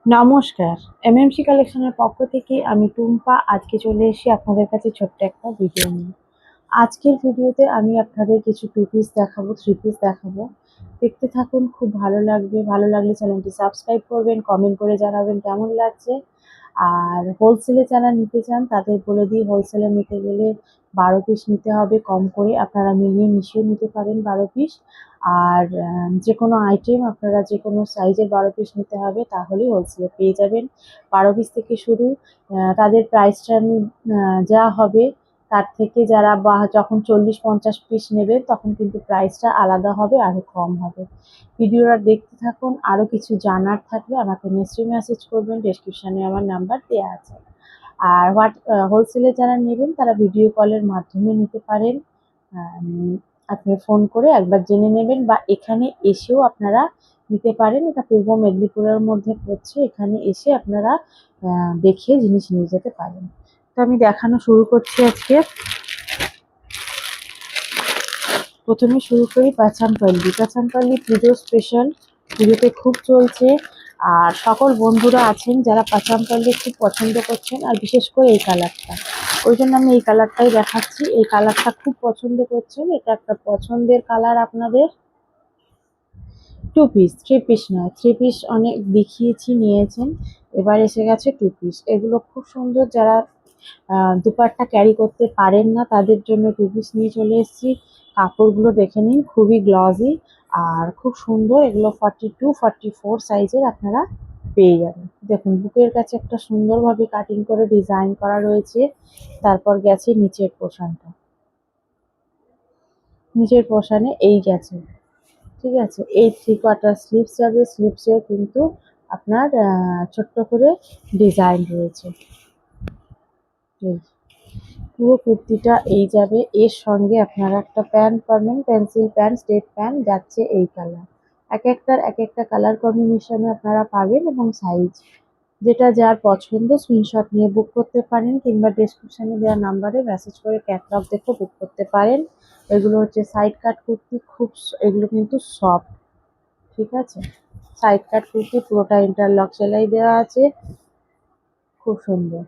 নমস্কার, এমএমসি কালেকশনের পক্ষ থেকে আমি টুম্পা আজকে চলে এসেছি আপনাদের কাছে ছোট্ট একটা ভিডিও নিয়ে। আজকের ভিডিওতে আমি আপনাদের কিছু টু পিস দেখাবো, থ্রি পিস দেখাবো। দেখতে থাকুন, খুব ভালো লাগবে। ভালো লাগলে চ্যানেলটি সাবস্ক্রাইব করবেন, কমেন্ট করে জানাবেন কেমন লাগছে। আর হোলসেলে যারা নিতে চান তাদের বলে দিই, হোলসেলে নিতে গেলে 12 পিস নিতে হবে কম করে। আপনারা মিলিয়ে মিশিয়ে নিতে পারেন 12 পিস। আর যে কোনো আইটেম আপনারা যে কোনো সাইজের 12 পিস নিতে হবে, তাহলেই হোলসেলে পেয়ে যাবেন। 12 পিস থেকে শুরু। তাদের প্রাইসটা আমি যা হবে তার থেকে যারা যখন 40-50 পিস নেবেন তখন কিন্তু প্রাইসটা আলাদা হবে, আরও কম হবে। ভিডিওটা দেখতে থাকুন। আরও কিছু জানার থাকলে আমাকে নিশ্চয়ই মেসেজ করবেন, ডেসক্রিপশানে আমার নাম্বার দেওয়া আছে। আর হোলসেলে যারা নেবেন তারা ভিডিও কলের মাধ্যমে নিতে পারেন। আপনি ফোন করে একবার জেনে নেবেন, বা এখানে এসেও আপনারা নিতে পারেন। এটা পূর্ব মেদিনীপুরের মধ্যে পড়ছে, এখানে এসে আপনারা দেখে জিনিস নিয়ে যেতে পারেন। তো আমি দেখানো শুরু করছি আজকে। প্রথমে শুরু করি পাচামপল্লি। পাচামপল্লি পুজো স্পেশাল, পুজোতে খুব চলছে। আর সকল বন্ধুরা আছেন যারা পাচামপল্লি খুব পছন্দ করছেন, আর বিশেষ করে এই কালারটা, ওই জন্য আমি এই কালারটাই দেখাচ্ছি। এই কালারটা খুব পছন্দ করছেন, এটা একটা পছন্দের কালার আপনাদের। টু পিস, থ্রি পিস নয়, থ্রি পিস অনেক দেখিয়েছি, নিয়েছেন। এবার এসে গেছে টু পিস। এগুলো খুব সুন্দর। যারা দুপাট্টা ক্যারি করতে পারেন না তাদের জন্য টু পিস নিয়ে চলে এসেছি। কাপড়গুলো দেখে নিন, খুবই গ্লজি আর খুব সুন্দর। এগুলো 42-44 সাইজের আপনারা পেয়ে যাবেন। দেখুন, বুকের কাছে একটা সুন্দরভাবে কাটিং করে ডিজাইন করা রয়েছে। তারপর গেছে নিচের পোর্শনটা, নিচের পোর্শনে এই গেছে, ঠিক আছে। এই 3/4 স্লিভস যাবে, স্লিভসেও কিন্তু আপনার ছোট্ট করে ডিজাইন রয়েছে। পুরো কুর্তিটা এই যাবে। এর সঙ্গে আপনারা একটা প্যান্ট পাবেন, পেন্সিল প্যান্ট, স্টেট প্যান্ট, যাচ্ছে এই কালার। এক একটা কালার কম্বিনেশনে আপনারা পাবেন, এবং সাইজ যেটা যার পছন্দ স্ক্রিনশট নিয়ে বুক করতে পারেন, কিংবা ডেসক্রিপশনে দেওয়া নাম্বারে মেসেজ করে ক্যাটালগ দেখে বুক করতে পারেন। এগুলো হচ্ছে সাইড কাট কুর্তি, এগুলো কিন্তু সফট, ঠিক আছে। সাইড কাট কুর্তি, পুরোটা ইন্টারলক সেলাই দেওয়া আছে, খুব সুন্দর।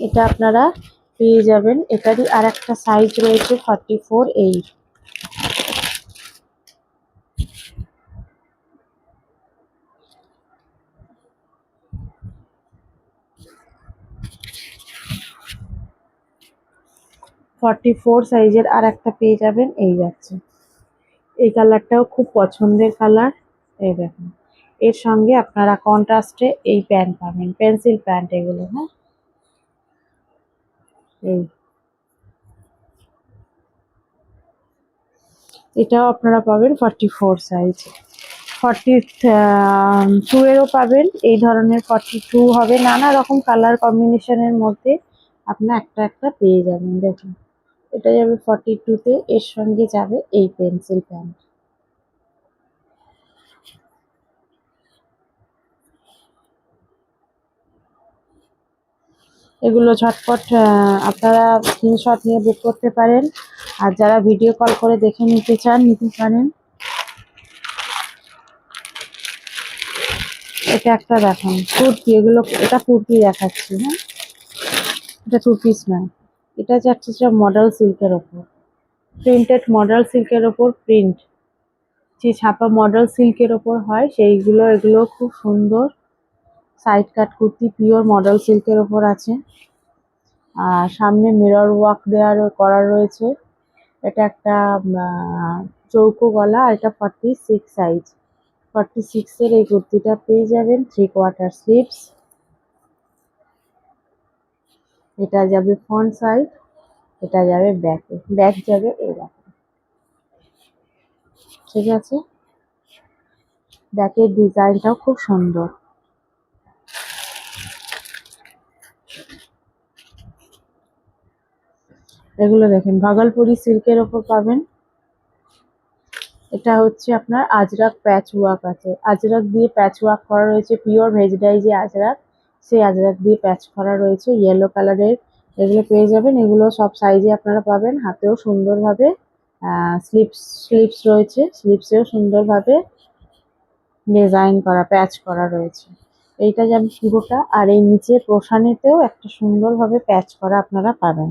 এটা আপনারা পেয়ে যাবেন। এটারই আর একটা সাইজ রয়েছে 44। 44 সাইজের আর একটা পেয়ে যাবেন, এই যাচ্ছে। এই কালারটাও খুব পছন্দের কালার। এই দেখুন, এর সঙ্গে আপনারা কন্ট্রাস্টে এই প্যান্ট পাবেন, পেন্সিল প্যান্ট এগুলো। হ্যাঁ, এই এটাও আপনারা পাবেন 44 সাইজ। 42 এরও পাবেন, এই ধরনের 42 হবে। নানা রকম কালার কম্বিনেশনের মধ্যে আপনারা একটা একটা পেয়ে যাবেন। দেখুন, এটা যাবে 42-তে, এর সঙ্গে যাবে এই পেন্সিল প্যান্ট। এগুলো ঝটপট আপনারা স্ক্রিনশট নিয়ে বুক করতে পারেন। আর যারা ভিডিও কল করে দেখে নিতে চান, নিতে পারেন। এটা একটা দেখান কুর্তি, এগুলো এটা কুর্তি দেখাচ্ছি। হ্যাঁ, এটা টু পিস নয়, এটা যাচ্ছে মডেল সিল্কের ওপর, প্রিন্টেড মডেল সিল্কের ওপর প্রিন্ট, যে ছাপা মডেল সিল্কের ওপর হয় সেইগুলো। এগুলো খুব সুন্দর সাইড কাট কুর্তি, পিওর মডেল সিল্কের ওপর আছে। আর সামনে মিরর ওয়ার্ক করা রয়েছে। এটা একটা চৌকো গলা, আর এটা 46 সাইজ। 46-এর এই কুর্তিটা পেয়ে যাবেন। 3/4 স্লিভস। এটা যাবে ফ্রন্ট সাইড, এটা যাবে ব্যাকে, ব্যাক যাবে এরকম, ঠিক আছে। ব্যাকের ডিজাইনটাও খুব সুন্দর। এগুলো দেখেন, ভাগলপুরি সিল্কের ওপর পাবেন। এটা হচ্ছে আপনার আজরাক প্যাচ ওয়ার্ক আছে, আজরাক দিয়ে প্যাচ ওয়ার্ক করা রয়েছে, পিওর ভেজডাই যে আজরাক, সেই আজরাক দিয়ে প্যাচ করা রয়েছে, ইয়েলো কালারের। এগুলো পেয়ে যাবেন। এগুলো সব সাইজে আপনারা পাবেন। হাতেও সুন্দরভাবে স্লিপস রয়েছে, স্লিপসেও সুন্দরভাবে ডিজাইন করা, প্যাচ করা রয়েছে। এইটা যাবে পুরোটা, আর এই নিচে প্রসানেতেও একটা সুন্দরভাবে প্যাচ করা আপনারা পাবেন।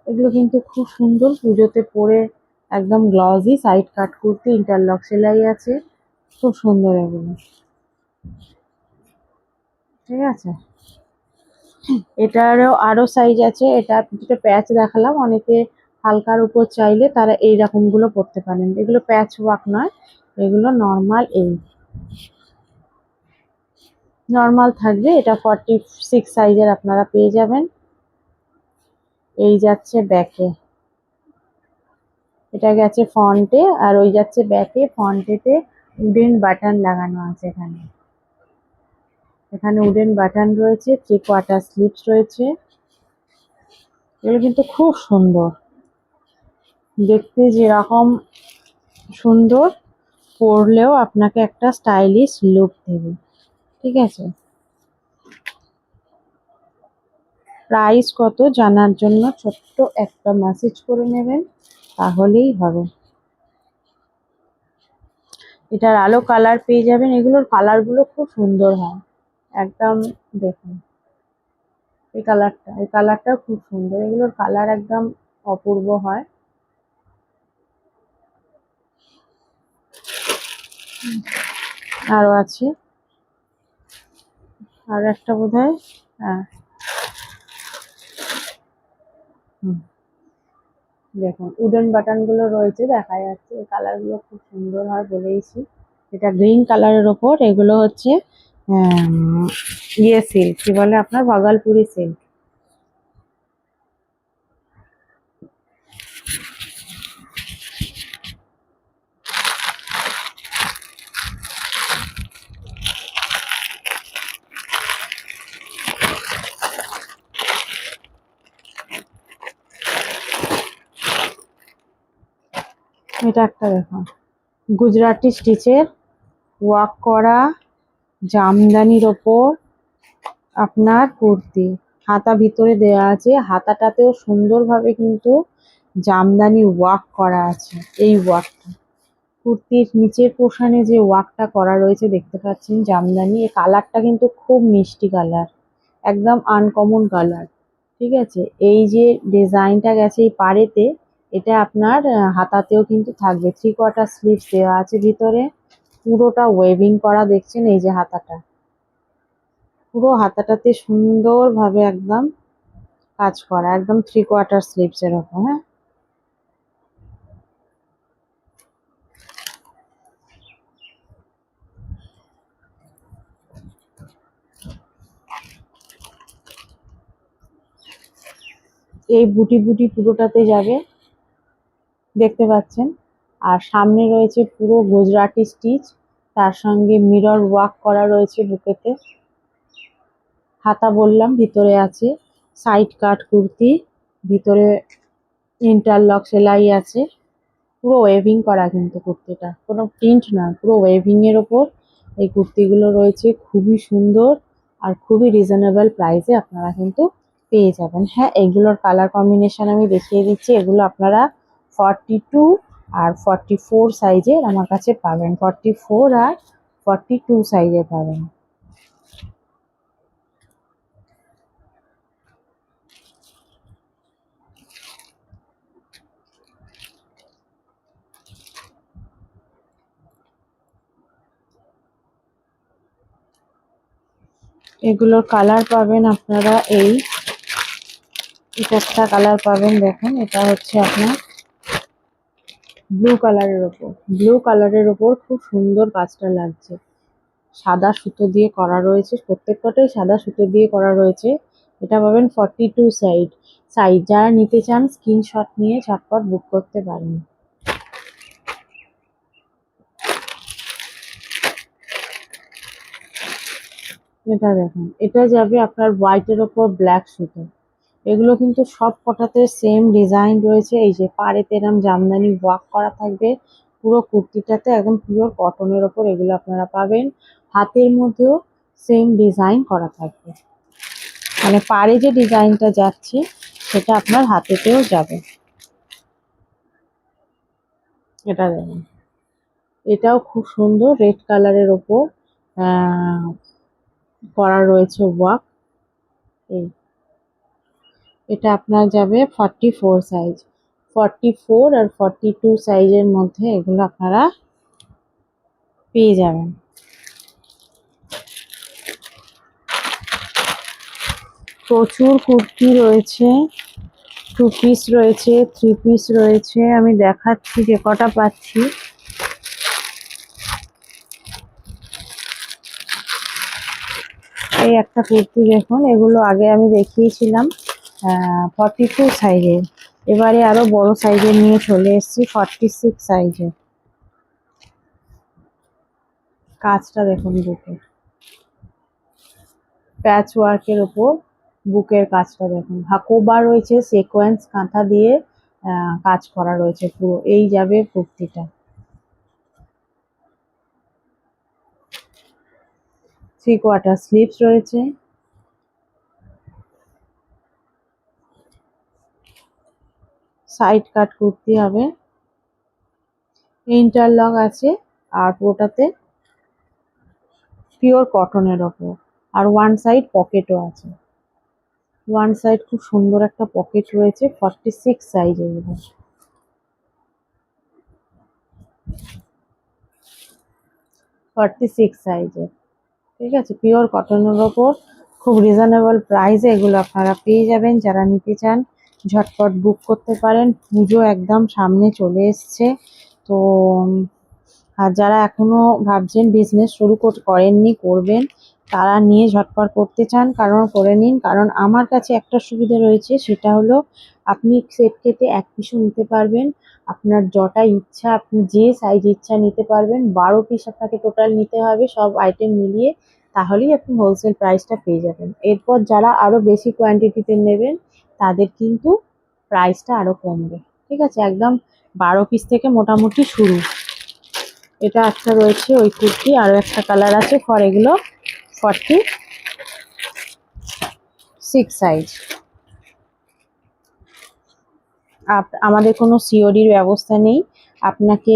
এগুলো কিন্তু খুব সুন্দর, পুজোতে পরে একদম গ্লজি সাইড কাট কুর্তি, ইন্টারলক সেলাই আছে, খুব সুন্দর এগুলো। ঠিক আছে, এটারও আরো সাইজ আছে। এটা দুটো প্যাচ দেখালাম, অনেকে হালকার উপর চাইলে তারা এই রকম গুলো পরতে পারেন। এগুলো প্যাচ ওয়ার্ক নয়, এগুলো নর্মাল, এই নর্মাল থাকবে। এটা 46 সাইজের আপনারা পেয়ে যাবেন। এই যাচ্ছে ব্যাকে, এটা গেছে ফ্রন্টে, আর ওই যাচ্ছে ব্যাকে। ফ্রন্টেতে উডেন বাটন লাগানো আছে। এখানে এখানে উডেন বাটন রয়েছে, 3/4 স্লিভস রয়েছে। এগুলো কিন্তু খুব সুন্দর দেখতে, যেরকম সুন্দর, পরলেও আপনাকে একটা স্টাইলিশ লুক দেবে। ঠিক আছে, প্রাইস কত জানার জন্য ছোট্ট একটা মেসেজ করে নেবেন, তাহলেই হবে। এটার আলো কালার পেয়ে যাবেন। এগুলোর কালারগুলো খুব সুন্দর হয় একদম। দেখুন এই কালারটা খুব সুন্দর। এগুলোর কালার একদম অপূর্ব হয়। আরো আছে, আর একটা বোধহয়, হ্যাঁ, হুম, দেখুন উডেন বাটন গুলো রয়েছে, দেখা যাচ্ছে। এই কালার গুলো খুব সুন্দর হয় বলেইছি। এটা গ্রিন কালারের ওপর, এগুলো হচ্ছে ইয়ে সিল্ক, কি বলে আপনার, ভাগলপুরি সিল্ক। এটা একটা দেখুন, গুজরাটি স্টিচের ওয়ার্ক করা জামদানির ওপর আপনার কুর্তি। হাতা ভিতরে দেওয়া আছে, হাতাটাতেও সুন্দরভাবে কিন্তু জামদানি ওয়ার্ক করা আছে। এই ওয়ার্কটা কুর্তির নিচের পোর্শনে যে ওয়ার্কটা করা রয়েছে দেখতে পাচ্ছেন, জামদানি। এই কালারটা কিন্তু খুব মিষ্টি কালার, একদম আনকমন কালার। ঠিক আছে, এই যে ডিজাইনটা গেছে এই পাড়েতে, এটা আপনার হাতাতেও কিন্তু থাকবে। 3/4 স্লিভস দেওয়া আছে ভিতরে, পুরোটা ওয়েভিং করা দেখছেন। এই যে হাতাটা, পুরো হাতাটাতে সুন্দরভাবে একদম কাজ করা, একদম 3/4 স্লিভস এরকম। হ্যাঁ, এই বুটি বুটি পুরোটাতে যাবে, দেখতে পাচ্ছেন। আর সামনে রয়েছে পুরো গুজরাটি স্টিচ, তার সঙ্গে মিরর ওয়ার্ক করা রয়েছে বুকেতে। হাতা বললাম ভিতরে আছে, সাইড কাট কুর্তি, ভিতরে ইন্টারলক সেলাই আছে। পুরো ওয়েভিং করা কিন্তু কুর্তিটা, কোনো প্রিন্ট না, পুরো ওয়েভিং এর ওপর এই কুর্তিগুলো রয়েছে। খুবই সুন্দর আর খুবই রিজনেবল প্রাইসে আপনারা কিন্তু পেয়ে যাবেন। হ্যাঁ, এগুলোর কালার কম্বিনেশন আমি দেখিয়ে দিচ্ছি। এগুলো আপনারা 42 আর 44 সাইজের আমার কাছে পাবেন। 44 আর 42 সাইজে পাবেন। এগুলোর কালার পাবেন আপনারা, এটা একটা কালার পাবেন। দেখুন, এটা হচ্ছে আপনার ব্লু কালারের ওপর, ব্লু কালারের ওপর খুব সুন্দর কাজটা লাগছে। সাদা সুতো দিয়ে করা রয়েছে, প্রত্যেকটাই সাদা সুতো দিয়ে করা রয়েছে। এটা পাবেন 42 সাইজ। যারা নিতে চান স্ক্রিনশট নিয়ে ঝটপট বুক করতে পারেন। এটা দেখুন, এটা যাবে আপনার হোয়াইটের ওপর ব্ল্যাক সুতো। এগুলো কিন্তু সব কটাতে সেম ডিজাইন রয়েছে। এই যে পাড়েতে এরম জামদানি ওয়ার্ক করা থাকবে পুরো কুর্তিটাতে, একদম পিওর কটনের ওপর এগুলো আপনারা পাবেন। হাতের মধ্যেও সেম ডিজাইন করা থাকবে, মানে পাড়ে যে ডিজাইনটা যাচ্ছে সেটা আপনার হাতেতেও যাবে। এটা দেখুন, এটাও খুব সুন্দর, রেড কালারের ওপর করা রয়েছে ওয়ার্ক। এই এটা আপনার যাবে 44 সাইজ, 44 আর 42 সাইজের মধ্যে এগুলো আপনারা পেয়ে যাবেন। প্রচুর কুর্তি রয়েছে, 2 পিস রয়েছে, 3 পিস রয়েছে। আমি দেখাচ্ছি যে কটা পাচ্ছি। এই একটা কুর্তি দেখুন, এগুলো আগে আমি দেখিয়েছিলাম 42 সাইজের, এবারে আরো বড় সাইজের নিয়ে চলে এসেছি 46 সাইজের। কাজটা দেখুন, বুকে প্যাচ ওয়ার্কের ওপর বুকের কাজটা দেখুন, হাকোবা রয়েছে, সিকোয়েন্স কাঁথা দিয়ে কাজ করা রয়েছে পুরো। এই যাবে কুর্তিটা। 3/4 স্লিভস রয়েছে। সাইড কাট কুর্তি হবে, ইন্টারলক আছে, আর পুরোটাতে পিওর কটনের ওপর। আর ওয়ান সাইড পকেটও আছে, ওয়ান সাইড খুব সুন্দর একটা পকেট রয়েছে। 46 সাইজের, 46 সাইজের, ঠিক আছে। পিওর কটনের ওপর খুব রিজনেবল প্রাইসে এগুলো আপনারা পেয়ে যাবেন। যারা নিতে চান ঝটপট বুক করতে পারেন। পুজো একদম সামনে চলে এসছে, তো আর যারা এখনো ভাবছেন বিজনেস শুরু করেননি, করবেন, তারা নিয়ে ঝটপট করতে চান কারণ করে নিন। কারণ আমার কাছে একটা সুবিধা রয়েছে, সেটা হলো আপনি সেট কেটে এক পিসও নিতে পারবেন। আপনার যটা ইচ্ছা, আপনি যে সাইজ ইচ্ছা নিতে পারবেন। 12 পিস আপনাকে টোটাল নিতে হবে সব আইটেম মিলিয়ে, তাহলেই আপনি হোলসেল প্রাইসটা পেয়ে যাবেন। এরপর যারা আরো বেশি কোয়ান্টিটিতে নেবেন তাদের কিন্তু প্রাইসটা আরো কমবে, ঠিক আছে। একদম 12 পিস থেকে মোটামুটি শুরু। এটা একটা রয়েছে ওই কুর্তি, আরো একটা কালার আছে ফর এগুলো 46 সাইজ। আমাদের কোনো সিওডির ব্যবস্থা নেই, আপনাকে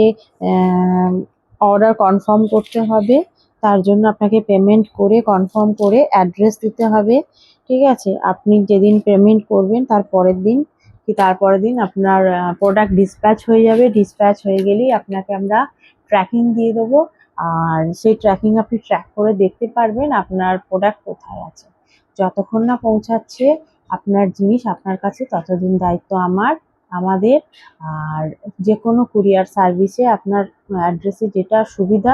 অর্ডার কনফার্ম করতে হবে। তার জন্য আপনাকে পেমেন্ট করে কনফার্ম করে অ্যাড্রেস দিতে হবে, ঠিক আছে। আপনি যেদিন পেমেন্ট করবেন তারপরের দিন আপনার প্রোডাক্ট ডিসপ্যাচ হয়ে যাবে। ডিসপ্যাচ হয়ে গেলেই আপনাকে আমরা ট্র্যাকিং দিয়ে দেবো, আর সেই ট্র্যাকিং আপনি ট্র্যাক করে দেখতে পারবেন আপনার প্রোডাক্ট কোথায় আছে। যতক্ষণ না পৌঁছাচ্ছে আপনার জিনিস আপনার কাছে, ততদিন দায়িত্ব আমাদের। আর যে কোনো কুরিয়ার সার্ভিসে আপনার অ্যাড্রেসে যেটা সুবিধা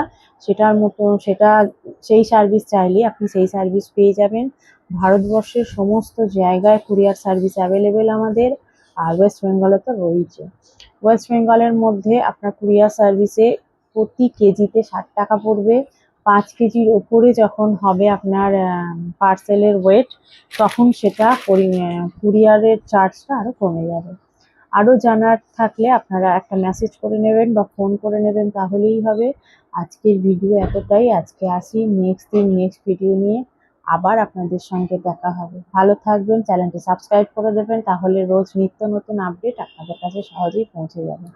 সেই সার্ভিস চাইলে আপনি সেই সার্ভিস পেয়ে যাবেন। ভারতবর্ষের সমস্ত জায়গায় কুরিয়ার সার্ভিস অ্যাভেলেবেল আমাদের, আর ওয়েস্ট বেঙ্গলে তো রয়েছে। ওয়েস্ট বেঙ্গলের মধ্যে আপনার কুরিয়ার সার্ভিসে প্রতি কেজিতে 60 টাকা পড়বে। 5 কেজির ওপরে যখন হবে আপনার পার্সেলের ওয়েট, তখন সেটা কুরিয়ারের চার্জটা আরো কমে যাবে। আরো জানার থাকলে আপনারা একটা মেসেজ করে নেবেন বা ফোন করে নেবেন, তাহলেই হবে। আজকের ভিডিও এতটাই। আজকে আসি, নেক্সট ভিডিও নিয়ে আবার আপনাদের সঙ্গে দেখা হবে। ভালো থাকবেন, চ্যানেলটি সাবস্ক্রাইব করে দেবেন, তাহলে রোজ নিত্য নতুন আপডেট আপনাদের কাছে সহজেই পৌঁছে যাবে।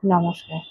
নমস্কার।